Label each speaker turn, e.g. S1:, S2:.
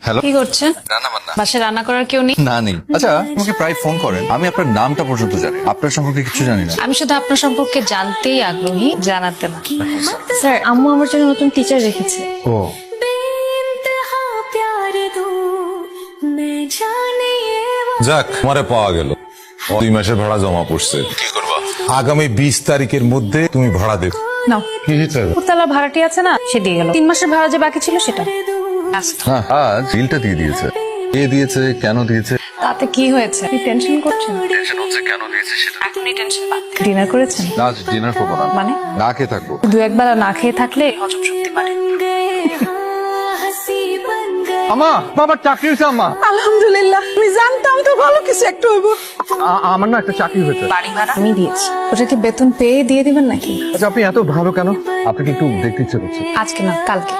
S1: Hello,
S2: কি করছেন?
S1: রান্না বান্না?
S2: বাসায় রান্না করার কেউ নেই?
S1: না নেই। আচ্ছা, আমাকে প্রায় ফোন করেন, আমি আপনার নামটা পর্যন্ত জানি, আপনার সম্পর্কে কিছু জানি না।
S2: আমি শুধু আপনার সম্পর্কে জানতেই আগ্রহী, জানাতে না।
S3: স্যার, আম্মু আমার জন্য নতুন টিচার রেখেছে।
S1: ও,
S4: যাক, আমারে পাওয়া গেল। 2 মাসের ভাড়া জমা পড়ছে। কি করবা? আগামী 20 তারিখের মধ্যে তুমি ভাড়া দেবে।
S2: নাও,
S4: কি হয়েছে?
S2: উপরতলা ভাড়াটি আছে না, সে দিয়ে গেল। 3 মাসের ভাড়া যে বাকি ছিল সেটা।
S1: হ্যাঁ, আজ বিলটা দিয়ে দিয়েছে। কে দিয়েছে, কেন দিয়েছে?
S2: তাতে কি হয়েছে? আপনি টেনশন করছেন?
S1: টেনশন হচ্ছে কেন দিয়েছে সেটা।
S2: এখনই টেনশন বাদ। ডিনার করেছেন?
S1: না, আজ ডিনার করবো না।
S2: মানে?
S1: না খেয়ে থাকবো।
S2: 2-1 বেলা না খেয়ে থাকলে হজম শক্তি বাড়ে।
S5: আমা, বাবার চাকরি হয়েছে আম্মা।
S6: আলহামদুলিল্লাহ, আমি জানতাম তো ভালো কিছু একটু হইব।
S5: আমার না একটা চাকরি হয়েছে।
S2: বাড়ি ভাড়া আমি দিয়েছি। ওটা কি বেতন পেয়ে দিয়ে দিবেন নাকি?
S5: আচ্ছা, আপনি এত ভালো কেন? আপনাকে একটু দেখতে ইচ্ছে করছে।
S2: আজকে না, কালকে।